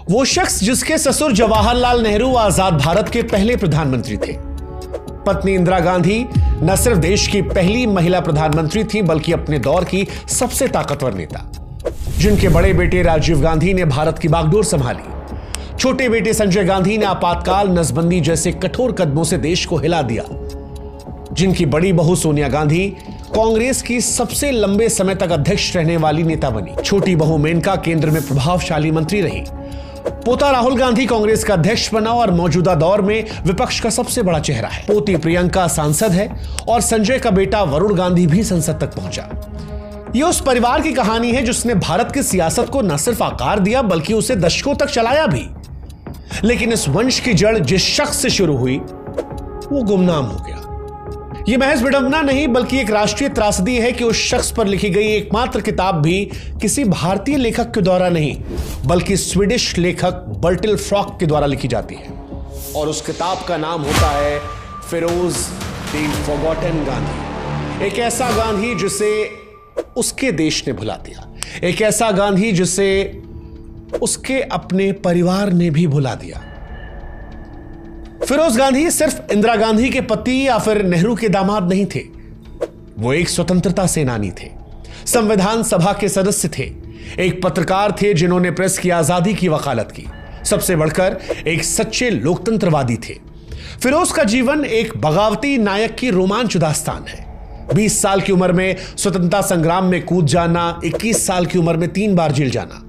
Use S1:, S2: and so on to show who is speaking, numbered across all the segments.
S1: वो शख्स जिसके ससुर जवाहरलाल नेहरू आजाद भारत के पहले प्रधानमंत्री थे। पत्नी इंदिरा गांधी न सिर्फ देश की पहली महिला प्रधानमंत्री थी बल्कि अपने दौर की सबसे ताकतवर नेता, जिनके बड़े बेटे राजीव गांधी ने भारत की बागडोर संभाली। छोटे बेटे संजय गांधी ने आपातकाल, नसबंदी जैसे कठोर कदमों से देश को हिला दिया। जिनकी बड़ी बहू सोनिया गांधी कांग्रेस की सबसे लंबे समय तक अध्यक्ष रहने वाली नेता बनी। छोटी बहू मेनका केंद्र में प्रभावशाली मंत्री रही। पोता राहुल गांधी कांग्रेस का अध्यक्ष बना और मौजूदा दौर में विपक्ष का सबसे बड़ा चेहरा है। पोती प्रियंका सांसद है और संजय का बेटा वरुण गांधी भी संसद तक पहुंचा। यह उस परिवार की कहानी है जिसने भारत की सियासत को न सिर्फ आकार दिया बल्कि उसे दशकों तक चलाया भी। लेकिन इस वंश की जड़ जिस शख्स से शुरू हुई वो गुमनाम हो गया। यह महज विडंबना नहीं बल्कि एक राष्ट्रीय त्रासदी है कि उस शख्स पर लिखी गई एकमात्र किताब भी किसी भारतीय लेखक के द्वारा नहीं बल्कि स्वीडिश लेखक बर्टिल फ्रॉक के द्वारा लिखी जाती है। और उस किताब का नाम होता है फिरोज द फॉरगॉटन गांधी। एक ऐसा गांधी जिसे उसके देश ने भुला दिया, एक ऐसा गांधी जिसे उसके अपने परिवार ने भी भुला दिया। फिरोज गांधी सिर्फ इंदिरा गांधी के पति या फिर नेहरू के दामाद नहीं थे, वो एक स्वतंत्रता सेनानी थे, संविधान सभा के सदस्य थे, एक पत्रकार थे जिन्होंने प्रेस की आजादी की वकालत की, सबसे बढ़कर एक सच्चे लोकतंत्रवादी थे। फिरोज का जीवन एक बगावती नायक की रोमांच दास्तान है। 20 साल की उम्र में स्वतंत्रता संग्राम में कूद जाना, 21 साल की उम्र में 3 बार जेल जाना।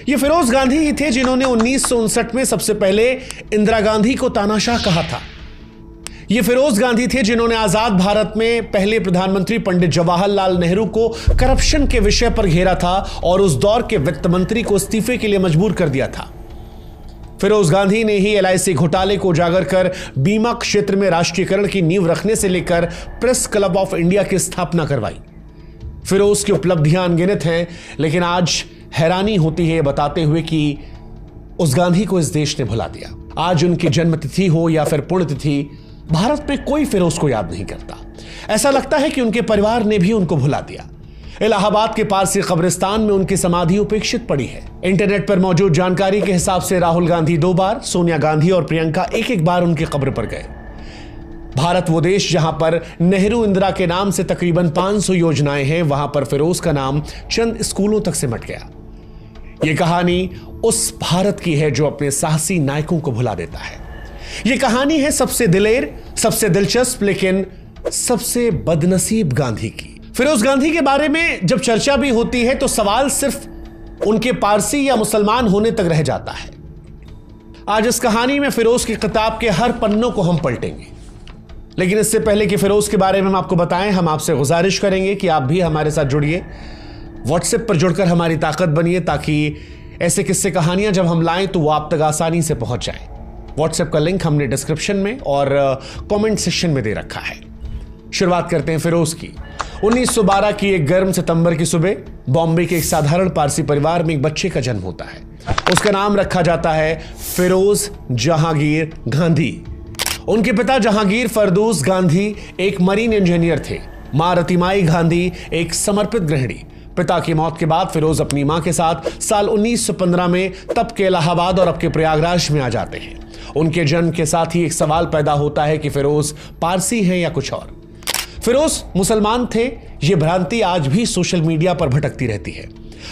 S1: ये फिरोज गांधी ही थे जिन्होंने 1959 में सबसे पहले इंदिरा गांधी को तानाशाह कहा था। ये फिरोज गांधी थे जिन्होंने आजाद भारत में पहले प्रधानमंत्री पंडित जवाहरलाल नेहरू को करप्शन के विषय पर घेरा था और उस दौर के वित्त मंत्री को इस्तीफे के लिए मजबूर कर दिया था। फिरोज गांधी ने ही LIC घोटाले को उजागर कर बीमा क्षेत्र में राष्ट्रीयकरण की नींव रखने से लेकर प्रेस क्लब ऑफ इंडिया की स्थापना करवाई। फिरोज की उपलब्धियां अनगिनत हैं, लेकिन आज हैरानी होती है बताते हुए कि उस गांधी को इस देश ने भुला दिया। आज उनकी जन्मतिथि हो या फिर पुण्यतिथि, भारत में कोई फिरोज को याद नहीं करता। ऐसा लगता है कि उनके परिवार ने भी उनको भुला दिया। इलाहाबाद के पारसी कब्रिस्तान में उनकी समाधि उपेक्षित पड़ी है। इंटरनेट पर मौजूद जानकारी के हिसाब से राहुल गांधी 2 बार, सोनिया गांधी और प्रियंका एक बार उनकी कब्र पर गए। भारत वो देश जहां पर नेहरू इंदिरा के नाम से तकरीबन 500 योजनाएं हैं, वहां पर फिरोज का नाम चंद स्कूलों तक सिमट गया। यह कहानी उस भारत की है जो अपने साहसी नायकों को भुला देता है। यह कहानी है सबसे दिलेर, सबसे दिलचस्प लेकिन सबसे बदनसीब गांधी की। फिरोज गांधी के बारे में जब चर्चा भी होती है तो सवाल सिर्फ उनके पारसी या मुसलमान होने तक रह जाता है। आज इस कहानी में फिरोज की किताब के हर पन्नों को हम पलटेंगे, लेकिन इससे पहले कि फिरोज के बारे में हम आपको बताएं, हम आपसे गुजारिश करेंगे कि आप भी हमारे साथ जुड़िए, व्हाट्सएप पर जुड़कर हमारी ताकत बनिए ताकि ऐसे किस्से कहानियां जब हम लाएं तो वो आप तक आसानी से पहुंच जाए। व्हाट्सएप का लिंक हमने डिस्क्रिप्शन में और कमेंट सेक्शन में दे रखा है। शुरुआत करते हैं फिरोज की। 1912 की एक गर्म सितंबर की सुबह बॉम्बे के एक साधारण पारसी परिवार में एक बच्चे का जन्म होता है। उसका नाम रखा जाता है फिरोज जहांगीर गांधी। उनके पिता जहांगीर फरदूस गांधी एक मरीन इंजीनियर थे। मां रतिमाई गांधी एक समर्पित गृहिणी। पिता की मौत के बाद फिरोज अपनी मां के साथ साल 1915 में तब के इलाहाबाद और अब के प्रयागराज में आ जाते हैं। उनके जन्म के साथ ही एक सवाल पैदा होता है कि फिरोज पारसी हैं या कुछ और। फिरोज मुसलमान थे, यह भ्रांति आज भी सोशल मीडिया पर भटकती रहती है।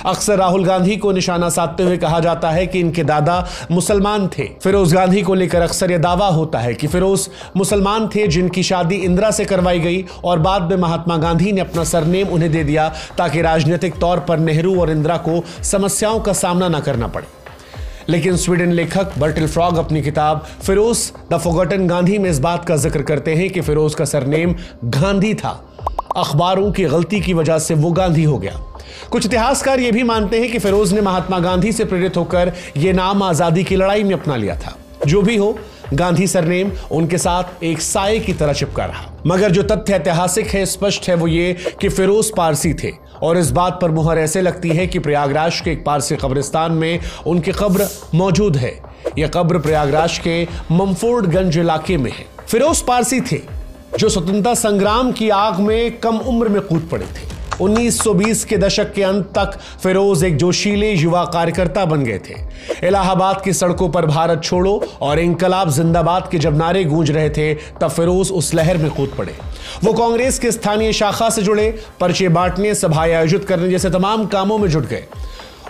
S1: अक्सर राहुल गांधी को निशाना साधते हुए कहा जाता है कि इनके दादा मुसलमान थे। फिरोज गांधी को लेकर अक्सर यह दावा होता है कि फिरोज मुसलमान थे जिनकी शादी इंदिरा से करवाई गई और बाद में महात्मा गांधी ने अपना सरनेम उन्हें दे दिया ताकि राजनीतिक तौर पर नेहरू और इंदिरा को समस्याओं का सामना न करना पड़े। लेकिन स्वीडन लेखक बर्टिल फ्रॉग अपनी किताब फिरोज द फॉरगॉटन गांधी में इस बात का जिक्र करते हैं कि फिरोज का सरनेम गांधी था, अखबारों की गलती की वजह से वो गांधी हो गया। कुछ इतिहासकार ये भी मानते हैं कि फिरोज ने महात्मा गांधी से प्रेरित होकर यह नाम आजादी की लड़ाई में अपना लिया था। जो भी हो, गांधी सरनेम उनके साथ एक साये की तरह चिपका रहा। मगर जो तथ्य ऐतिहासिक है, स्पष्ट है, वो ये कि फिरोज पारसी थे और इस बात पर मुहर ऐसे लगती है कि प्रयागराज के एक पारसी कब्रिस्तान में उनकी कब्र मौजूद है। यह कब्र प्रयागराज के ममफोर्डगंज इलाके में है। फिरोज पारसी थे जो स्वतंत्रता संग्राम की आग में कम उम्र में कूद पड़े थे। 1920 के दशक के अंत तक फिरोज एक जोशीले युवा कार्यकर्ता बन गए थे। इलाहाबाद की सड़कों पर भारत छोड़ो और इंकलाब जिंदाबाद के जब नारे गूंज रहे थे, तब फिरोज उस लहर में कूद पड़े। वो कांग्रेस की स्थानीय शाखा से जुड़े, पर्चे बांटने, सभाएं आयोजित करने जैसे तमाम कामों में जुट गए।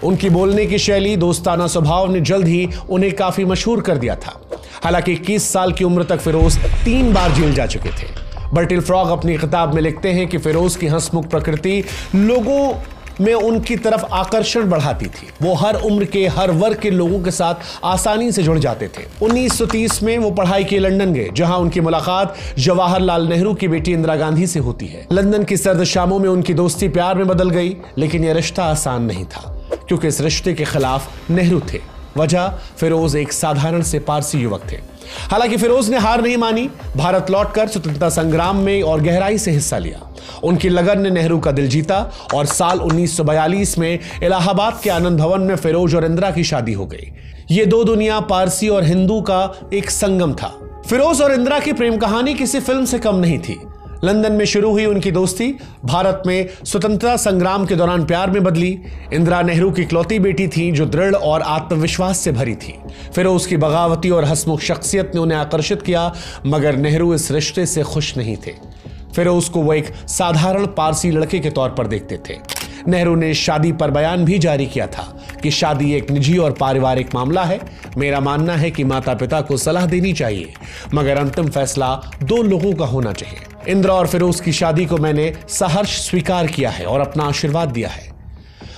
S1: उनकी बोलने की शैली, दोस्ताना स्वभाव ने जल्द ही उन्हें काफी मशहूर कर दिया था। हालांकि 21 साल की उम्र तक फिरोज 3 बार जेल जा चुके थे। बर्टिल फ्रॉग अपनी किताब में लिखते हैं कि फिरोज की हंसमुख प्रकृति लोगों में उनकी तरफ आकर्षण बढ़ाती थी। वो हर उम्र के, हर वर्ग के लोगों के साथ आसानी से जुड़ जाते थे। 1930 में वो पढ़ाई के लंदन गए, जहां उनकी मुलाकात जवाहरलाल नेहरू की बेटी इंदिरा गांधी से होती है। लंदन की सर्द शामों में उनकी दोस्ती प्यार में बदल गई, लेकिन यह रिश्ता आसान नहीं था, क्योंकि इस रिश्ते के खिलाफ नेहरू थे। वजह, फिरोज एक साधारण से पारसी युवक थे। हालांकि फिरोज ने हार नहीं मानी। भारत लौटकर स्वतंत्रता संग्राम में और गहराई से हिस्सा लिया। उनकी लगन ने नेहरू का दिल जीता और साल 1942 में इलाहाबाद के आनंद भवन में फिरोज और इंदिरा की शादी हो गई। ये दो दुनिया, पारसी और हिंदू का एक संगम था। फिरोज और इंदिरा की प्रेम कहानी किसी फिल्म से कम नहीं थी। लंदन में शुरू हुई उनकी दोस्ती भारत में स्वतंत्रता संग्राम के दौरान प्यार में बदली। इंदिरा नेहरू की इकलौती बेटी थी जो दृढ़ और आत्मविश्वास से भरी थी। फिरोज की बगावती और हंसमुख शख्सियत ने उन्हें आकर्षित किया, मगर नेहरू इस रिश्ते से खुश नहीं थे। फिरोज को वो एक साधारण पारसी लड़के के तौर पर देखते थे। नेहरू ने शादी पर बयान भी जारी किया था कि शादी एक निजी और पारिवारिक मामला है। मेरा मानना है कि माता पिता को सलाह देनी चाहिए, मगर अंतिम फैसला 2 लोगों का होना चाहिए। इंदिरा और फिरोज की शादी को मैंने सहर्ष स्वीकार किया है और अपना आशीर्वाद दिया है।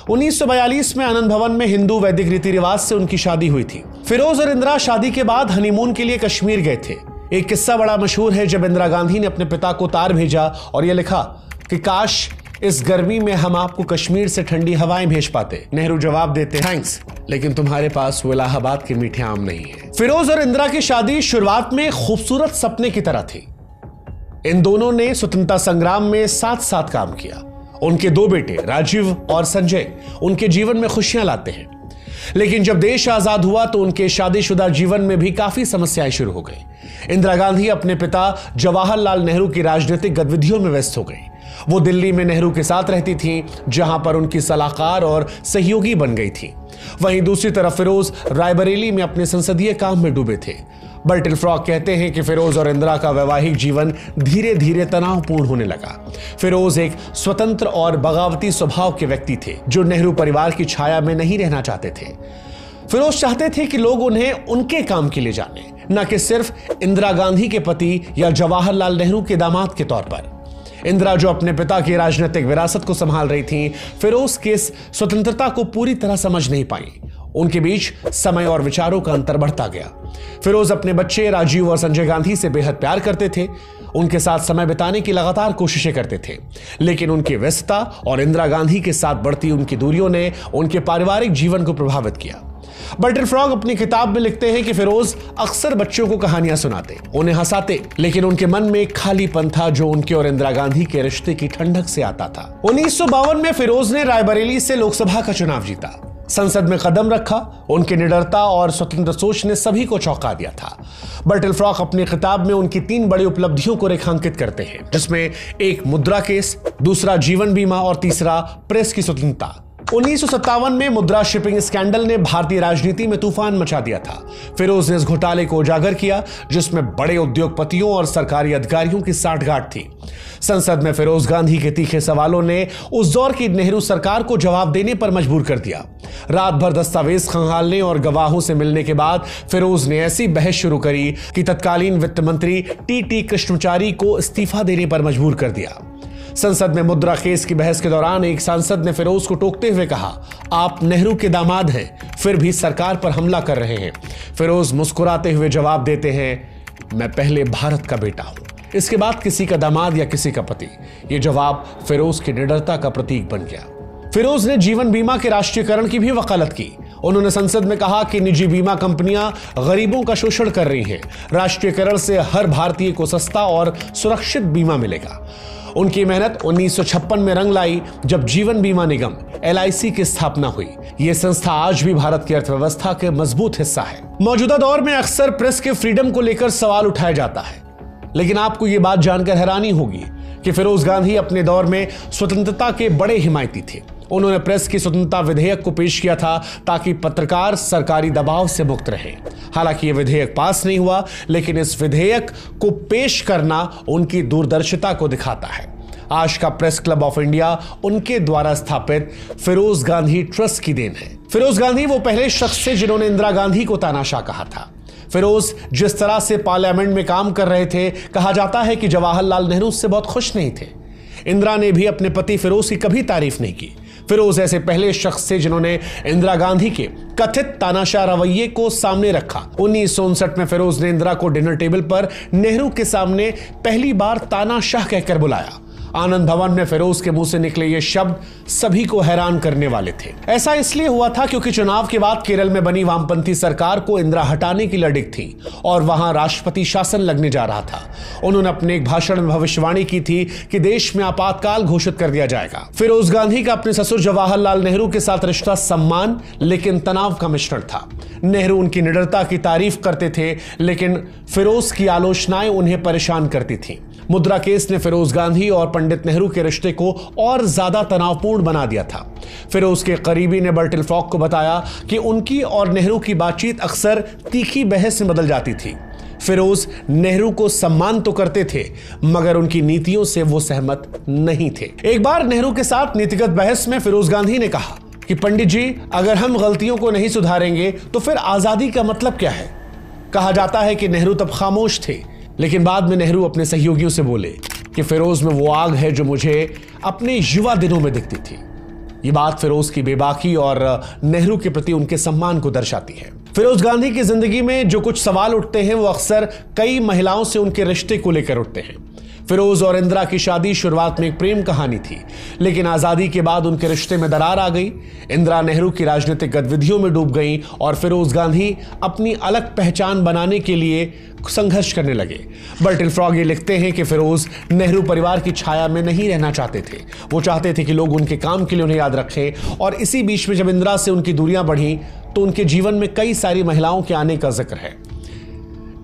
S1: 1942 में आनंद भवन में हिंदू वैदिक रीति रिवाज से उनकी शादी हुई थी। फिरोज और इंदिरा शादी के बाद हनीमून के लिए कश्मीर गए थे। एक किस्सा बड़ा मशहूर है जब इंदिरा गांधी ने अपने पिता को तार भेजा और यह लिखा कि काश इस गर्मी में हम आपको कश्मीर से ठंडी हवाएं भेज पाते। नेहरू जवाब देते, थैंक्स, लेकिन तुम्हारे पास वो इलाहाबाद के मीठे आम नहीं है। फिरोज और इंदिरा की शादी शुरुआत में खूबसूरत सपने की तरह थी। इन दोनों ने स्वतंत्रता संग्राम में साथ साथ काम किया। उनके 2 बेटे राजीव और संजय उनके जीवन में खुशियां लाते हैं। लेकिन जब देश आजाद हुआ तो उनके शादीशुदा जीवन में भी काफी समस्याएं शुरू हो गई। इंदिरा गांधी अपने पिता जवाहरलाल नेहरू की राजनीतिक गतिविधियों में व्यस्त हो गई। वो दिल्ली में नेहरू के साथ रहती थीं, जहां पर उनकी सलाहकार और सहयोगी बन गई थी। वहीं दूसरी तरफ फिरोज रायबरेली में अपने संसदीय काम में डूबे थे। बर्टिल फ्रॉग कहते हैं कि फिरोज और इंदिरा का वैवाहिक जीवन धीरे धीरे तनावपूर्ण होने लगा। फिरोज एक स्वतंत्र और बगावती स्वभाव के व्यक्ति थे जो नेहरू परिवार की छाया में नहीं रहना चाहते थे। फिरोज चाहते थे कि लोग उन्हें उनके काम के लिए जाने, न कि सिर्फ इंदिरा गांधी के पति या जवाहरलाल नेहरू के दामाद के तौर पर। इंदिरा जो अपने पिता की राजनीतिक विरासत को संभाल रही थीं, फिरोज के इस स्वतंत्रता को पूरी तरह समझ नहीं पाई। उनके बीच समय और विचारों का अंतर बढ़ता गया। फिरोज अपने बच्चे राजीव और संजय गांधी से बेहद प्यार करते थे। उनके साथ समय बिताने की लगातार कोशिशें करते थे, लेकिन उनकी व्यस्तता और इंदिरा गांधी के साथ बढ़ती उनकी दूरियों ने उनके पारिवारिक जीवन को प्रभावित किया। बर्टिल फ्रॉग अपनी किताब में लिखते हैं कि फिरोज अक्सर बच्चों को कहानियां सुनाते, उन्हें हंसाते, लेकिन उनके मन में एक खालीपन था जो उनके और इंदिरा गांधी के रिश्ते की ठंडक से आता था। 1952 में फिरोज ने रायबरेली से लोकसभा का चुनाव जीता। संसद में कदम रखा। उनकी निडरता और स्वतंत्र सोच ने सभी को चौंका दिया था। बर्टिल फ्रॉग अपनी किताब में उनकी 3 बड़ी उपलब्धियों को रेखांकित करते हैं, जिसमें एक मुद्रा केस, दूसरा जीवन बीमा और तीसरा प्रेस की स्वतंत्रता। 1957 में मुद्रा शिपिंग स्कैंडल ने भारतीय राजनीति में तूफान मचा दिया था। फिरोज ने इस घोटाले को उजागर किया, जिसमें बड़े उद्योगपतियों और सरकारी अधिकारियों की साठगांठ थी। संसद में फिरोज गांधी के तीखे सवालों ने उस दौर की नेहरू सरकार को जवाब देने पर मजबूर कर दिया। रात भर दस्तावेज खंगालने और गवाहों से मिलने के बाद फिरोज ने ऐसी बहस शुरू करी कि तत्कालीन वित्त मंत्री टी कृष्णचारी को इस्तीफा देने पर मजबूर कर दिया। संसद में मुद्रा केस की बहस के दौरान एक सांसद ने फिरोज को टोकते हुए कहा, आप नेहरू के दामाद हैं, फिर भी सरकार पर हमला कर रहे हैं। फिरोज मुस्कुराते हुए जवाब देते हैं, मैं पहले भारत का बेटा हूं, इसके बाद किसी का दामाद या किसी का पति। यह जवाब फिरोज की निडरता का प्रतीक बन गया। फिरोज ने जीवन बीमा के राष्ट्रीयकरण की भी वकालत की। उन्होंने संसद में कहा कि निजी बीमा कंपनियां गरीबों का शोषण कर रही हैं। राष्ट्रीयकरण से हर भारतीय को सस्ता और सुरक्षित बीमा मिलेगा। उनकी मेहनत 1956 में रंग लाई, जब जीवन बीमा निगम LIC की स्थापना हुई। यह संस्था आज भी भारत की अर्थव्यवस्था के मजबूत हिस्सा है। मौजूदा दौर में अक्सर प्रेस के फ्रीडम को लेकर सवाल उठाया जाता है, लेकिन आपको यह बात जानकर हैरानी होगी कि फिरोज गांधी अपने दौर में स्वतंत्रता के बड़े हिमायती थे। उन्होंने प्रेस की स्वतंत्रता विधेयक को पेश किया था ताकि पत्रकार सरकारी दबाव से मुक्त रहें। हालांकि यह विधेयक पास नहीं हुआ, लेकिन इस विधेयक को पेश करना उनकी दूरदर्शिता को दिखाता है। आज का प्रेस क्लब ऑफ इंडिया उनके द्वारा स्थापित फिरोज गांधी ट्रस्ट की देन है। फिरोज गांधी वो पहले शख्स थे जिन्होंने इंदिरा गांधी को तानाशाह कहा था। फिरोज जिस तरह से पार्लियामेंट में काम कर रहे थे, कहा जाता है कि जवाहरलाल नेहरू उससे बहुत खुश नहीं थे। इंदिरा ने भी अपने पति फिरोज की कभी तारीफ नहीं की। फिरोज ऐसे पहले शख्स थे जिन्होंने इंदिरा गांधी के कथित तानाशाह रवैये को सामने रखा। 1959 में फिरोज ने इंदिरा को डिनर टेबल पर नेहरू के सामने पहली बार तानाशाह कहकर बुलाया। आनंद भवन में फिरोज के मुंह से निकले ये शब्द सभी को हैरान करने वाले थे। ऐसा इसलिए हुआ था क्योंकि चुनाव के बाद केरल में बनी वामपंथी सरकार को इंदिरा हटाने की लड़क थी और वहां राष्ट्रपति शासन लगने जा रहा था। उन्होंने अपने एक भाषण में भविष्यवाणी की थी कि देश में आपातकाल घोषित कर दिया जाएगा। फिरोज गांधी का अपने ससुर जवाहरलाल नेहरू के साथ रिश्ता सम्मान लेकिन तनाव का मिश्रण था। नेहरू उनकी निडरता की तारीफ करते थे, लेकिन फिरोज की आलोचनाएं उन्हें परेशान करती थी। मुद्रा केस ने फिरोज गांधी और पंडित नेहरू के रिश्ते को और ज्यादा तनावपूर्ण बना दिया था। फिरोज के करीबी ने बर्टिल फॉक को बताया कि उनकी और नेहरू की बातचीत अक्सर तीखी बहस में बदल जाती थी। फिरोज नेहरू को सम्मान तो करते थे, मगर उनकी नीतियों से वो सहमत नहीं थे। एक बार नेहरू के साथ नीतिगत बहस में फिरोज गांधी ने कहा कि पंडित जी, अगर हम गलतियों को नहीं सुधारेंगे तो फिर आजादी का मतलब क्या है। कहा जाता है कि नेहरू तब खामोश थे, लेकिन बाद में नेहरू अपने सहयोगियों से बोले कि फिरोज में वो आग है जो मुझे अपने युवा दिनों में दिखती थी। ये बात फिरोज की बेबाकी और नेहरू के प्रति उनके सम्मान को दर्शाती है। फिरोज गांधी की जिंदगी में जो कुछ सवाल उठते हैं वो अक्सर कई महिलाओं से उनके रिश्ते को लेकर उठते हैं। फिरोज और इंदिरा की शादी शुरुआत में एक प्रेम कहानी थी, लेकिन आजादी के बाद उनके रिश्ते में दरार आ गई। इंदिरा नेहरू की राजनीतिक गतिविधियों में डूब गई और फिरोज गांधी अपनी अलग पहचान बनाने के लिए संघर्ष करने लगे। बर्टिल फ्रॉग ये लिखते हैं कि फिरोज नेहरू परिवार की छाया में नहीं रहना चाहते थे। वो चाहते थे कि लोग उनके काम के लिए उन्हें याद रखें। और इसी बीच में जब इंदिरा से उनकी दूरियां बढ़ी तो उनके जीवन में कई सारी महिलाओं के आने का जिक्र है,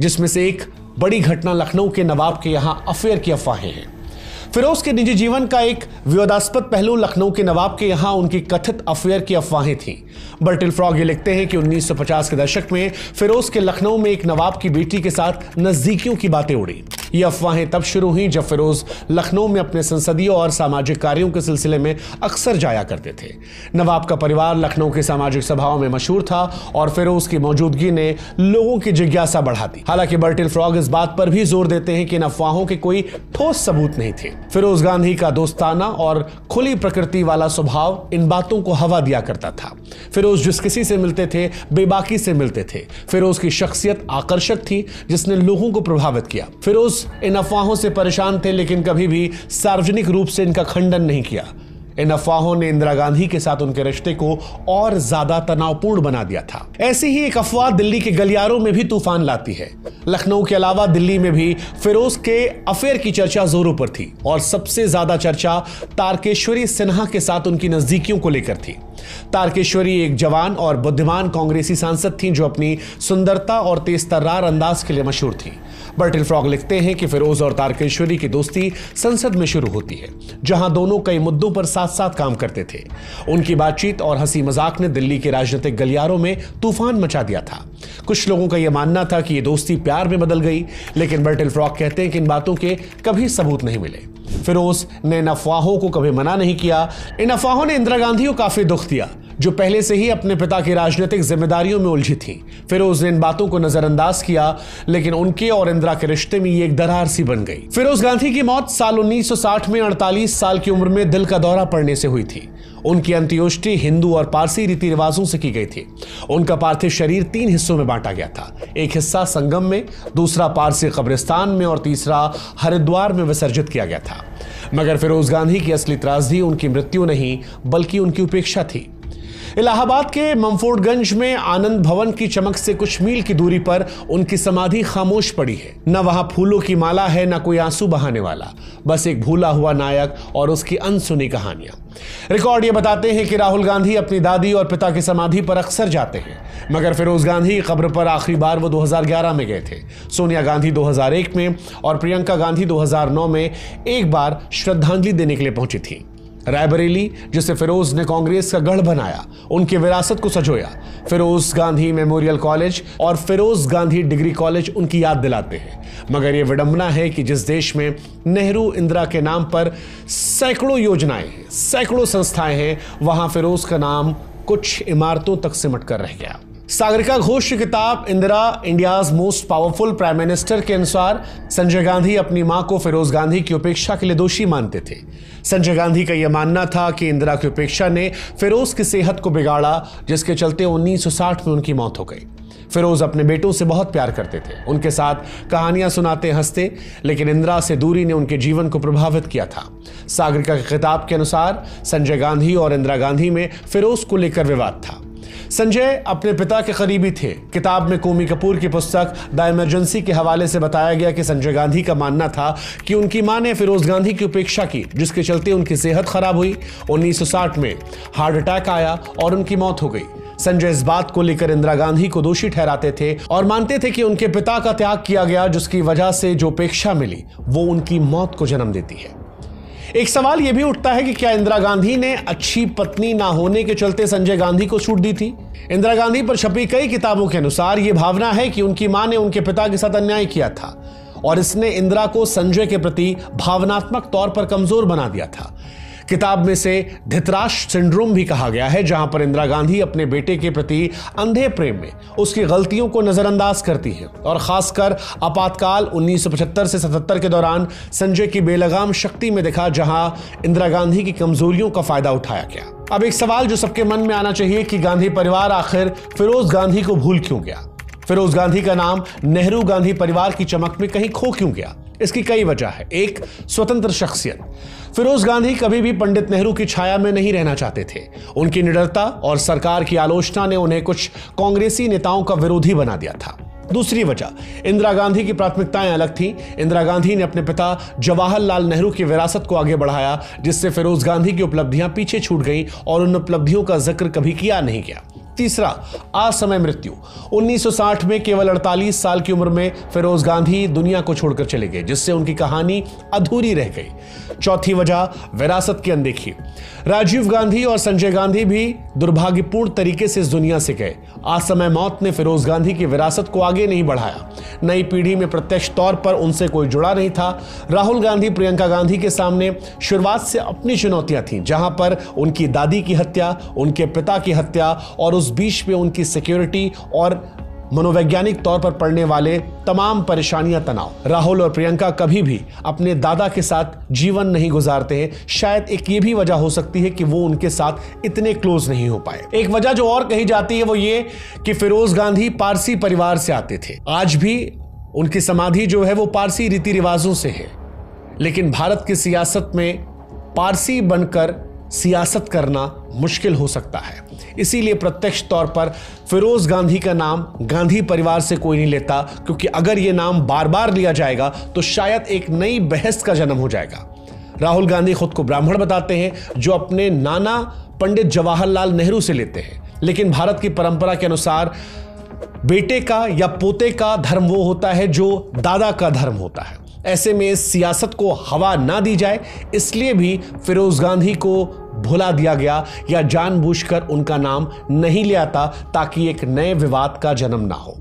S1: जिसमें से एक बड़ी घटना लखनऊ के नवाब के यहां अफेयर की अफवाहें हैं। फिरोज के निजी जीवन का एक विवादास्पद पहलू लखनऊ के नवाब के यहां उनकी कथित अफेयर की अफवाहें थीं। बर्टिल फ्रॉग ये लिखते हैं कि 1950 के दशक में फिरोज के लखनऊ में एक नवाब की बेटी के साथ नजदीकियों की बातें उड़ी। ये अफवाहें तब शुरू हुई जब फिरोज लखनऊ में अपने संसदीय और सामाजिक कार्यों के सिलसिले में अक्सर जाया करते थे। नवाब का परिवार लखनऊ की सामाजिक सभाओं में मशहूर था और फिरोज की मौजूदगी ने लोगों की जिज्ञासा बढ़ा दी। हालांकि बर्टिल फ्रॉग इस बात पर भी जोर देते हैं कि इन अफवाहों के कोई ठोस सबूत नहीं थे। फिरोज गांधी का दोस्ताना और खुली प्रकृति वाला स्वभाव इन बातों को हवा दिया करता था। फिरोज जिस किसी से मिलते थे बेबाकी से मिलते थे। फिरोज की शख्सियत आकर्षक थी जिसने लोगों को प्रभावित किया। फिरोज इन अफवाहों से परेशान थे, लेकिन कभी भी सार्वजनिक रूप से इनका खंडन नहीं किया। इन अफवाहों ने इंदिरा गांधी के साथ उनके रिश्ते को और ज्यादा तनावपूर्ण बना दिया था। ऐसी ही एक अफवाह दिल्ली के गलियारों में भी तूफान लाती है। लखनऊ के अलावा दिल्ली में भी फिरोज के अफेयर की चर्चा जोरों पर थी और सबसे ज्यादा चर्चा तारकेश्वरी सिन्हा के साथ उनकी नजदीकियों को लेकर थी। तारकेश्वरी एक जवान और बुद्धिमान कांग्रेसी सांसद थीं जो अपनी सुंदरता और तेजतर्रार अंदाज के लिए मशहूर थीं। बर्टिल फ्रॉग लिखते हैं कि फिरोज और तारकेश्वरी की दोस्ती संसद में शुरू होती है, जहां दोनों कई मुद्दों पर साथ साथ काम करते थे। उनकी बातचीत और हंसी मजाक ने दिल्ली के राजनीतिक गलियारों में तूफान मचा दिया था। कुछ लोगों का यह मानना था कि यह दोस्ती प्यार में बदल गई, लेकिन बर्टिल फ्रॉग कहते हैं कि इन बातों के कभी सबूत नहीं मिले। फिरोज ने इन अफवाहों को कभी मना नहीं किया। इन अफवाहों ने इंदिरा गांधी को काफी दुख दिया, जो पहले से ही अपने पिता की राजनीतिक जिम्मेदारियों में उलझी थी। फिरोज ने इन बातों को नजरअंदाज किया, लेकिन उनके और इंदिरा के रिश्ते में ये एक दरार सी बन गई। फिरोज गांधी की मौत साल 1960 में 48 साल की उम्र में दिल का दौरा पड़ने से हुई थी। उनकी अंत्येष्टि हिंदू और पारसी रीति रिवाजों से की गई थी। उनका पार्थिव शरीर 3 हिस्सों में बांटा गया था। एक हिस्सा संगम में, दूसरा पारसी कब्रिस्तान में और तीसरा हरिद्वार में विसर्जित किया गया था। मगर फिरोज गांधी की असली त्रासदी उनकी मृत्यु नहीं, बल्कि उनकी उपेक्षा थी। इलाहाबाद के मंफोर्डगंज में आनंद भवन की चमक से कुछ मील की दूरी पर उनकी समाधि खामोश पड़ी है। न वहां फूलों की माला है, न कोई आंसू बहाने वाला, बस एक भूला हुआ नायक और उसकी अनसुनी कहानियां। रिकॉर्ड ये बताते हैं कि राहुल गांधी अपनी दादी और पिता की समाधि पर अक्सर जाते हैं, मगर फिरोज गांधी की कब्र पर आखिरी बार वो 2011 में गए थे। सोनिया गांधी 2001 में और प्रियंका गांधी 2009 में एक बार श्रद्धांजलि देने के लिए पहुंची थी। रायबरेली, जिसे फिरोज ने कांग्रेस का गढ़ बनाया, उनकी विरासत को सजोया। फिरोज गांधी मेमोरियल कॉलेज और फिरोज गांधी डिग्री कॉलेज उनकी याद दिलाते हैं। मगर यह विडंबना है कि जिस देश में नेहरू इंदिरा के नाम पर सैकड़ों योजनाएं हैं, सैकड़ों संस्थाएं हैं, वहां फिरोज का नाम कुछ इमारतों तक सिमट कर रह गया। सागरिका घोष की किताब Indira India's most powerful prime minister के अनुसार संजय गांधी अपनी मां को फिरोज गांधी की उपेक्षा के लिए दोषी मानते थे। संजय गांधी का यह मानना था कि इंदिरा की उपेक्षा ने फिरोज की सेहत को बिगाड़ा, जिसके चलते 1960 में उनकी मौत हो गई। फिरोज अपने बेटों से बहुत प्यार करते थे, उनके साथ कहानियां सुनाते हंसते, लेकिन इंदिरा से दूरी ने उनके जीवन को प्रभावित किया था। सागरिका की किताब के अनुसार संजय गांधी और इंदिरा गांधी में फिरोज को लेकर विवाद था। संजय अपने पिता के करीबी थे। किताब में कोमी कपूर की पुस्तक द इमरजेंसी के हवाले से बताया गया कि संजय गांधी का मानना था कि उनकी मां ने फिरोज गांधी की उपेक्षा की, जिसके चलते उनकी सेहत खराब हुई। 1960 में हार्ट अटैक आया और उनकी मौत हो गई। संजय इस बात को लेकर इंदिरा गांधी को दोषी ठहराते थे और मानते थे कि उनके पिता का त्याग किया गया, जिसकी वजह से जो उपेक्षा मिली वो उनकी मौत को जन्म देती है। एक सवाल यह भी उठता है कि क्या इंदिरा गांधी ने अच्छी पत्नी ना होने के चलते संजय गांधी को छूट दी थी? इंदिरा गांधी पर छपी कई किताबों के अनुसार यह भावना है कि उनकी मां ने उनके पिता के साथ अन्याय किया था और इसने इंदिरा को संजय के प्रति भावनात्मक तौर पर कमजोर बना दिया था। किताब में से धृतराष्ट्र सिंड्रोम भी कहा गया है, जहां पर इंदिरा गांधी अपने बेटे के प्रति अंधे प्रेम में उसकी गलतियों को नजरअंदाज करती हैं और खासकर आपातकाल 1975 से 77 के दौरान संजय की बेलगाम शक्ति में दिखा, जहां इंदिरा गांधी की कमजोरियों का फायदा उठाया गया। अब एक सवाल जो सबके मन में आना चाहिए कि गांधी परिवार आखिर फिरोज गांधी को भूल क्यों गया? फिरोज गांधी का नाम नेहरू गांधी परिवार की चमक में कहीं खो क्यों गया? इसकी कई वजह है। एक, स्वतंत्र शख्सियत। फिरोज गांधी कभी भी पंडित नेहरू की छाया में नहीं रहना चाहते थे। उनकी निडरता और सरकार की आलोचना ने उन्हें कुछ कांग्रेसी नेताओं का विरोधी बना दिया था। दूसरी वजह, इंदिरा गांधी की प्राथमिकताएं अलग थीं। इंदिरा गांधी ने अपने पिता जवाहरलाल नेहरू की विरासत को आगे बढ़ाया, जिससे फिरोज गांधी की उपलब्धियां पीछे छूट गईं और उन उपलब्धियों का जिक्र कभी किया नहीं गया। तीसरा, असमय मृत्यु। 1960 में केवल 48 साल की उम्र में फिरोज गांधी दुनिया को छोड़कर चले गए, जिससे उनकी कहानी अधूरी रह गई। चौथी वजह, विरासत की अनदेखी। राजीव गांधी और संजय गांधी भी दुर्भाग्यपूर्ण तरीके से इस दुनिया से गए। असमय मौत ने फिरोज गांधी की विरासत को आगे नहीं बढ़ाया। नई पीढ़ी में प्रत्यक्ष तौर पर उनसे कोई जुड़ा नहीं था। राहुल गांधी, प्रियंका गांधी के सामने शुरुआत से अपनी चुनौतियां थीं, जहां पर उनकी दादी की हत्या, उनके पिता की हत्या और उस बीच में उनकी सिक्योरिटी और मनोवैज्ञानिक तौर पर पड़ने वाले तमाम परेशानियां, तनाव। राहुल और प्रियंका कभी भी अपने दादा के साथ जीवन नहीं गुजारते हैं। शायद एक ये भी वजह हो सकती है कि वो उनके साथ इतने क्लोज नहीं हो पाए। एक वजह जो और कही जाती है वो ये कि फिरोज गांधी पारसी परिवार से आते थे। आज भी उनकी समाधि जो है वो पारसी रीति रिवाजों से है, लेकिन भारत की सियासत में पारसी बनकर सियासत करना मुश्किल हो सकता है। इसीलिए प्रत्यक्ष तौर पर फिरोज गांधी का नाम गांधी परिवार से कोई नहीं लेता, क्योंकि अगर यह नाम बार बार लिया जाएगा तो शायद एक नई बहस का जन्म हो जाएगा। राहुल गांधी खुद को ब्राह्मण बताते हैं, जो अपने नाना पंडित जवाहरलाल नेहरू से लेते हैं, लेकिन भारत की परंपरा के अनुसार बेटे का या पोते का धर्म वो होता है जो दादा का धर्म होता है। ऐसे में इस सियासत को हवा ना दी जाए, इसलिए भी फिरोज गांधी को भुला दिया गया या जानबूझकर उनका नाम नहीं लिया था, ताकि एक नए विवाद का जन्म ना हो।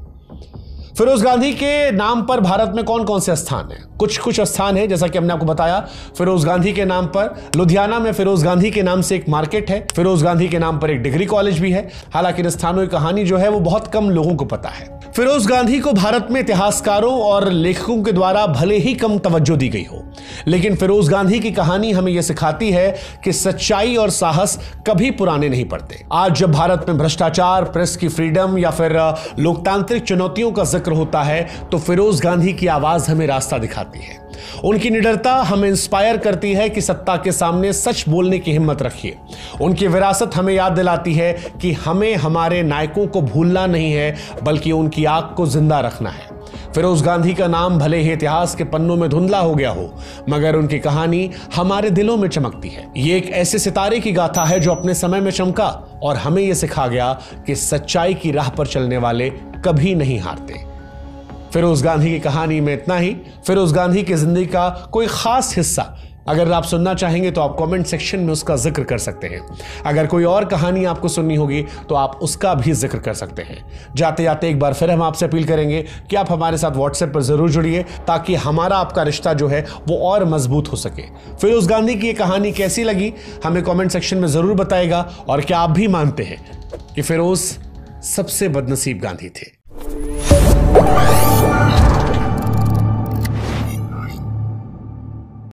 S1: फिरोज गांधी के नाम पर भारत में कौन कौन से स्थान हैं? कुछ स्थान है, जैसा कि हमने आपको बताया। फिरोज गांधी के नाम पर लुधियाना में फिरोज गांधी के नाम से एक मार्केट है। फिरोज गांधी के नाम पर एक डिग्री कॉलेज भी है। हालांकि इन स्थानों की कहानी जो है वो बहुत कम लोगों को पता है। फिरोज गांधी को भारत में इतिहासकारों और लेखकों के द्वारा भले ही कम तवज्जो दी गई हो, लेकिन फिरोज गांधी की कहानी हमें यह सिखाती है कि सच्चाई और साहस कभी पुराने नहीं पड़ते। आज जब भारत में भ्रष्टाचार, प्रेस की फ्रीडम या फिर लोकतांत्रिक चुनौतियों का जिक्र जिक्र होता है तो फिरोज गांधी की आवाज हमें रास्ता दिखाती है। उनकी निडरता हमें इंस्पायर करती है कि सत्ता के सामने सच बोलने की हिम्मत रखिए। उनकी विरासत हमें याद दिलाती है कि हमें हमारे नायकों को भूलना नहीं है, बल्कि उनकी आग को जिंदा रखना है। फिरोज गांधी का नाम भले ही इतिहास के पन्नों में धुंधला हो गया हो, मगर उनकी कहानी हमारे दिलों में चमकती है। ये एक ऐसे सितारे की गाथा है जो अपने समय में चमका और हमें यह सिखा गया कि सच्चाई की राह पर चलने वाले कभी नहीं हारते। फिरोज गांधी की कहानी में इतना ही। फिरोज गांधी की जिंदगी का कोई खास हिस्सा अगर आप सुनना चाहेंगे तो आप कमेंट सेक्शन में उसका जिक्र कर सकते हैं। अगर कोई और कहानी आपको सुननी होगी तो आप उसका भी जिक्र कर सकते हैं। जाते जाते एक बार फिर हम आपसे अपील करेंगे कि आप हमारे साथ व्हाट्सएप पर जरूर जुड़िए, ताकि हमारा आपका रिश्ता जो है वो और मजबूत हो सके। फिरोज गांधी की ये कहानी कैसी लगी हमें कमेंट सेक्शन में जरूर बताएगा। और क्या आप भी मानते हैं कि फिरोज सबसे बदनसीब गांधी थे?